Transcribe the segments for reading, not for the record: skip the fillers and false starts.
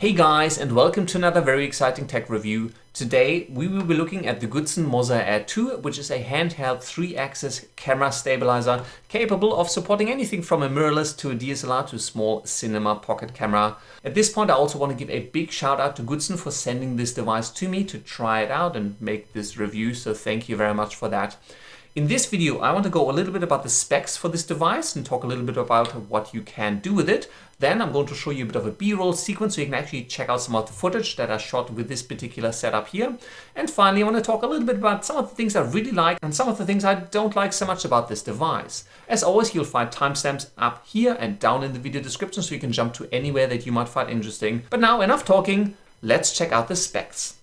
Hey guys, and welcome to another very exciting tech review. Today we will be looking at the Gudsen Moza Air 2, which is a handheld 3-axis camera stabilizer capable of supporting anything from a mirrorless to a DSLR to a small cinema pocket camera. At this point I also want to give a big shout out to Gudsen for sending this device to me to try it out and make this review, so thank you very much for that. In this video, I want to go a little bit about the specs for this device and talk a little bit about what you can do with it. Then I'm going to show you a bit of a B-roll sequence so you can actually check out some of the footage that I shot with this particular setup here. And finally, I want to talk a little bit about some of the things I really like and some of the things I don't like so much about this device. As always, you'll find timestamps up here and down in the video description so you can jump to anywhere that you might find interesting. But now, enough talking, let's check out the specs.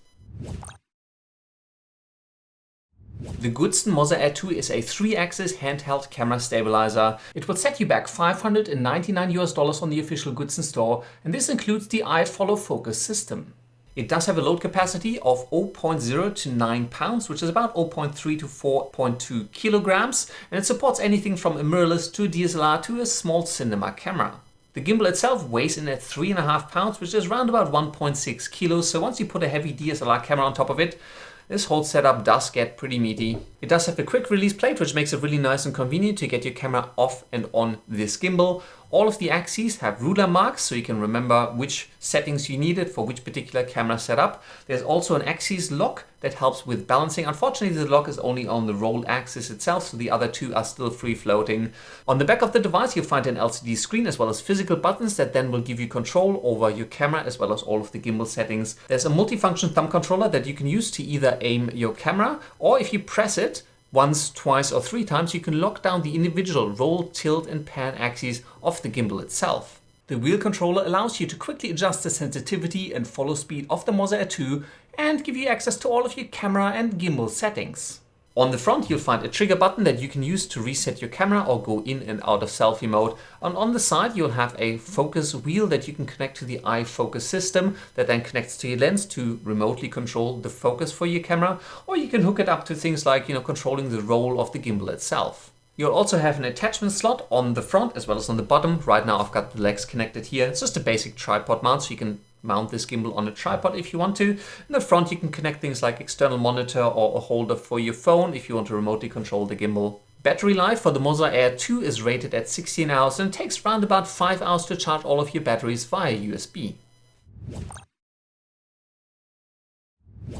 The Gudsen Moza Air 2 is a 3-axis handheld camera stabilizer. It will set you back $599 on the official Gudsen store, and this includes the iFocus system. It does have a load capacity of 0.0 to 9 pounds, which is about 0.3 to 4.2 kilograms, and it supports anything from a mirrorless to a DSLR to a small cinema camera. The gimbal itself weighs in at 3.5 pounds, which is around about 1.6 kilos, so once you put a heavy DSLR camera on top of it, this whole setup does get pretty meaty. It does have a quick release plate, which makes it really nice and convenient to get your camera off and on this gimbal. All of the axes have ruler marks, so you can remember which settings you needed for which particular camera setup. There's also an axis lock that helps with balancing. Unfortunately, the lock is only on the roll axis itself, so the other two are still free floating. On the back of the device, you'll find an LCD screen as well as physical buttons that then will give you control over your camera as well as all of the gimbal settings. There's a multifunction thumb controller that you can use to either aim your camera, or if you press it once, twice, or 3 times, you can lock down the individual roll, tilt, and pan axes of the gimbal itself. The wheel controller allows you to quickly adjust the sensitivity and follow speed of the Moza Air 2 and give you access to all of your camera and gimbal settings. On the front, you'll find a trigger button that you can use to reset your camera or go in and out of selfie mode. And on the side, you'll have a focus wheel that you can connect to the iFocus system that then connects to your lens to remotely control the focus for your camera, or you can hook it up to things like, controlling the roll of the gimbal itself. You'll also have an attachment slot on the front as well as on the bottom. Right now I've got the legs connected here. It's just a basic tripod mount, so you can mount this gimbal on a tripod if you want to. In the front you can connect things like external monitor or a holder for your phone if you want to remotely control the gimbal. Battery life for the Moza Air 2 is rated at 16 hours and takes around about 5 hours to charge all of your batteries via USB.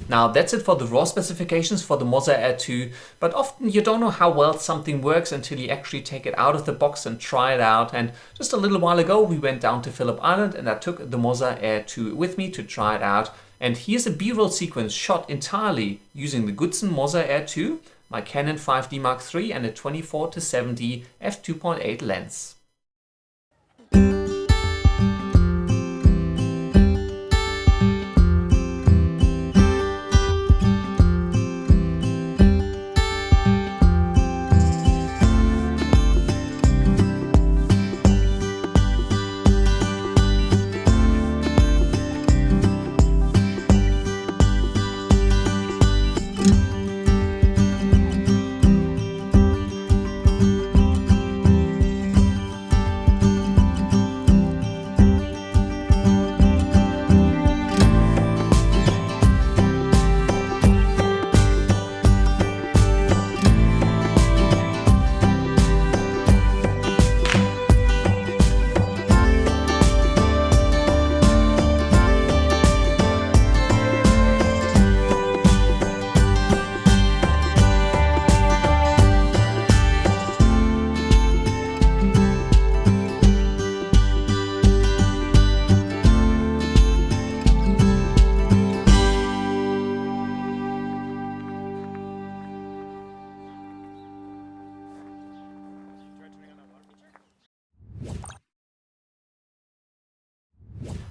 Now that's it for the raw specifications for the Moza Air 2, but often you don't know how well something works until you actually take it out of the box and try it out. And just a little while ago we went down to Phillip Island and I took the Moza Air 2 with me to try it out. And here's a B-roll sequence shot entirely using the Gudsen Moza Air 2, my Canon 5D Mark III and a 24-70 f2.8 lens.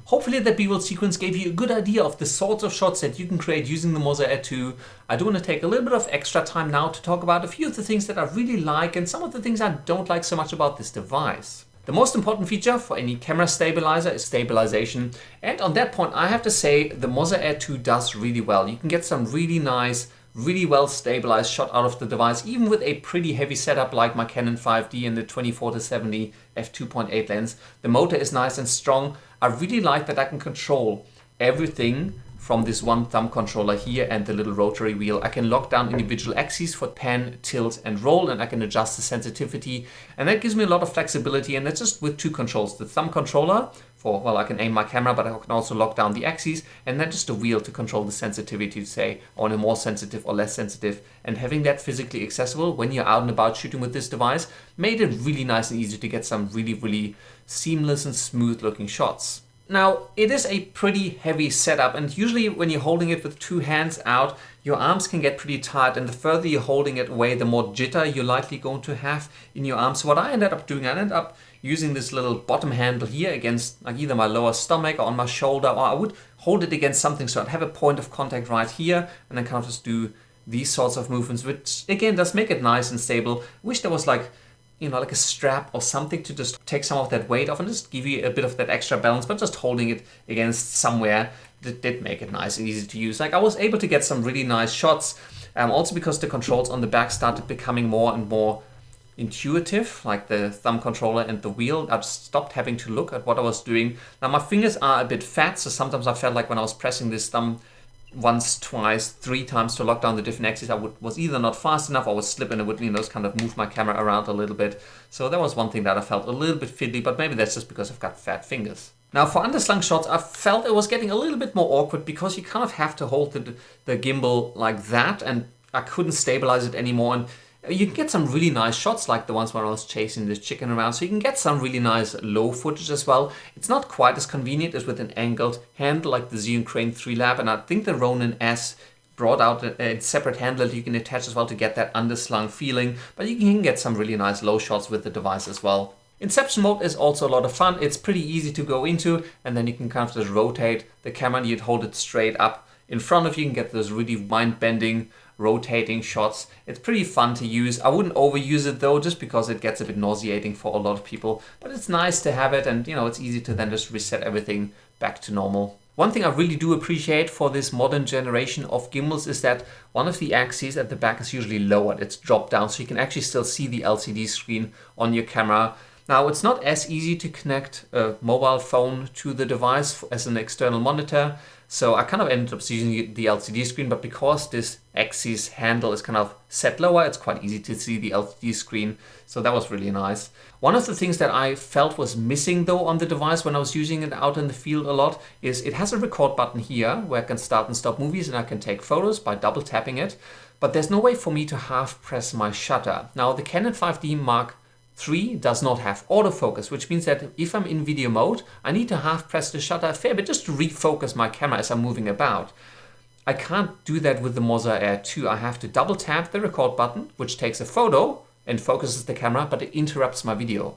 Hopefully that B-roll sequence gave you a good idea of the sorts of shots that you can create using the Moza Air 2. I do want to take a little bit of extra time now to talk about a few of the things that I really like and some of the things I don't like so much about this device. The most important feature for any camera stabilizer is stabilization, and on that point I have to say the Moza Air 2 does really well. You can get some really nice really well stabilized shot out of the device, even with a pretty heavy setup like my Canon 5D and the 24-70 f2.8 lens. The motor is nice and strong. I really like that I can control everything from this one thumb controller here and the little rotary wheel. I can lock down individual axes for pan, tilt and roll, and I can adjust the sensitivity, and that gives me a lot of flexibility. And that's just with two controls: the thumb controller for, well, I can aim my camera, but I can also lock down the axes, and then just a wheel to control the sensitivity, to say I want it more sensitive or less sensitive. And having that physically accessible when you're out and about shooting with this device made it really nice and easy to get some really seamless and smooth looking shots. Now, it is a pretty heavy setup, and usually when you're holding it with two hands out, your arms can get pretty tight, and the further you're holding it away, the more jitter you're likely going to have in your arms. So what I ended up doing, I ended up using this little bottom handle here against like either my lower stomach or on my shoulder, or I would hold it against something so I'd have a point of contact right here, and then kind of just do these sorts of movements, which again does make it nice and stable. I wish there was like, you know, like a strap or something to just take some of that weight off and just give you a bit of that extra balance, but just holding it against somewhere that did make it nice and easy to use. Like I was able to get some really nice shots, also because the controls on the back started becoming more and more intuitive, like the thumb controller and the wheel. I just stopped having to look at what I was doing. Now my fingers are a bit fat, so sometimes I felt like when I was pressing this thumb once, twice, three times to lock down the different axes, I was either not fast enough or would slip, and it would, you know, just kind of move my camera around a little bit. So that was one thing that I felt a little bit fiddly, but maybe that's just because I've got fat fingers. Now for underslung shots, I felt it was getting a little bit more awkward because you kind of have to hold the gimbal like that, and I couldn't stabilize it anymore. And you can get some really nice shots like the ones where I was chasing this chicken around, so you can get some really nice low footage as well. It's not quite as convenient as with an angled handle like the Xeon Crane 3 Lab, and I think the Ronin S brought out a separate handle that you can attach as well to get that underslung feeling, but you can get some really nice low shots with the device as well. Inception mode is also a lot of fun. It's pretty easy to go into, and then you can kind of just rotate the camera and you'd hold it straight up in front of you and get those really mind-bending rotating shots. It's pretty fun to use. I wouldn't overuse it though, just because it gets a bit nauseating for a lot of people, but it's nice to have it, and you know, it's easy to then just reset everything back to normal. One thing I really do appreciate for this modern generation of gimbals is that one of the axes at the back is usually lowered. It's dropped down, so you can actually still see the LCD screen on your camera. Now, it's not as easy to connect a mobile phone to the device as an external monitor, so I kind of ended up using the LCD screen, but because this axis handle is kind of set lower, it's quite easy to see the LCD screen, so that was really nice. One of the things that I felt was missing though on the device when I was using it out in the field a lot is it has a record button here where I can start and stop movies and I can take photos by double tapping it, but there's no way for me to half press my shutter. Now, the Canon 5D Mark III does not have autofocus, which means that if I'm in video mode, I need to half press the shutter a fair bit just to refocus my camera as I'm moving about. I can't do that with the Moza Air 2. I have to double tap the record button, which takes a photo and focuses the camera, but it interrupts my video.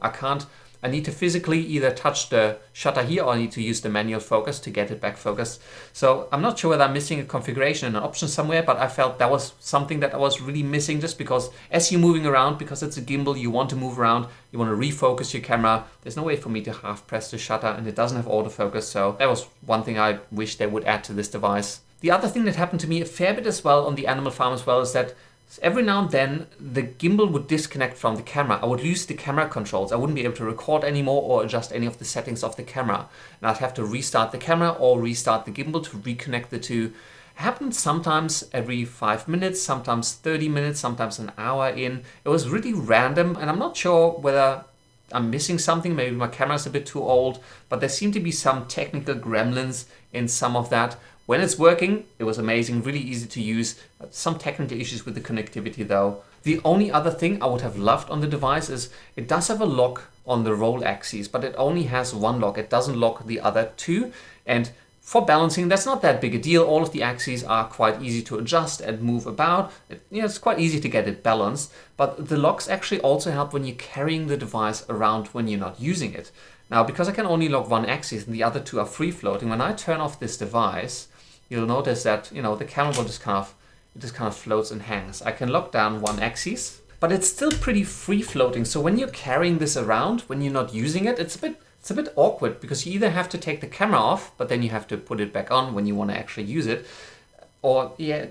I need to physically either touch the shutter here or I need to use the manual focus to get it back focused. So I'm not sure whether I'm missing a configuration and an option somewhere, but I felt that was something that I was really missing, just because as you're moving around, because it's a gimbal, you want to move around, you want to refocus your camera. There's no way for me to half press the shutter, and it doesn't have autofocus. So that was one thing I wish they would add to this device. The other thing that happened to me a fair bit as well on the Animal Farm as well is that every now and then the gimbal would disconnect from the camera. I would lose the camera controls. I wouldn't be able to record anymore or adjust any of the settings of the camera. And I'd have to restart the camera or restart the gimbal to reconnect the two. It happened sometimes every 5 minutes, sometimes 30 minutes, sometimes an hour in. It was really random, and I'm not sure whether I'm missing something. Maybe my camera's a bit too old, but there seem to be some technical gremlins in some of that. When it's working, it was amazing, really easy to use. Some technical issues with the connectivity though. The only other thing I would have loved on the device is it does have a lock on the roll axis, but it only has one lock. It doesn't lock the other two. And for balancing, that's not that big a deal. All of the axes are quite easy to adjust and move about. It's quite easy to get it balanced, but the locks actually also help when you're carrying the device around when you're not using it. Now, because I can only lock one axis and the other two are free floating, when I turn off this device, you'll notice that, you know, the camera will just kind of floats and hangs. I can lock down one axis, but it's still pretty free floating. So when you're carrying this around, when you're not using it, it's a bit awkward, because you either have to take the camera off, but then you have to put it back on when you want to actually use it. Or yeah,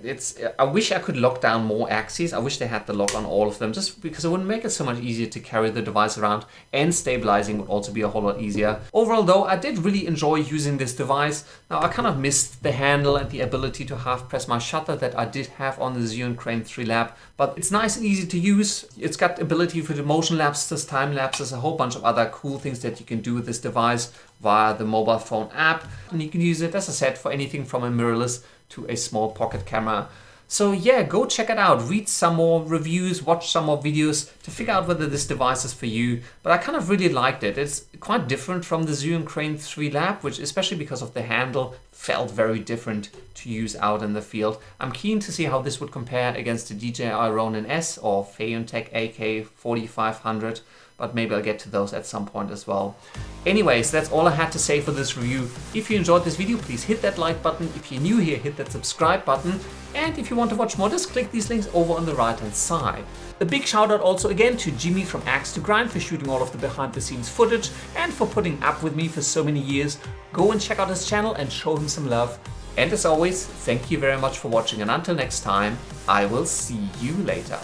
I wish I could lock down more axes. I wish they had the lock on all of them, just because it would make it so much easier to carry the device around, and stabilizing would also be a whole lot easier. Overall though, I did really enjoy using this device. Now I kind of missed the handle and the ability to half press my shutter that I did have on the Zhiyun Crane 3 Lab, but it's nice and easy to use. It's got ability for the motion lapses, time lapses, a whole bunch of other cool things that you can do with this device via the mobile phone app. And you can use it, as I said, for anything from a mirrorless to a small pocket camera. So yeah, go check it out, read some more reviews, watch some more videos to figure out whether this device is for you. But I kind of really liked it. It's quite different from the Zhiyun Crane 3 Lab, which, especially because of the handle, felt very different to use out in the field. I'm keen to see how this would compare against the DJI Ronin S or Feiyuntech AK 4500. But maybe I'll get to those at some point as well. Anyways, that's all I had to say for this review. If you enjoyed this video, please hit that like button. If you're new here, hit that subscribe button. And if you want to watch more, just click these links over on the right hand side. A big shout out also again to Jimmy from Axe to Grind for shooting all of the behind the scenes footage and for putting up with me for so many years. Go and check out his channel and show him some love. And as always, thank you very much for watching, and until next time, I will see you later.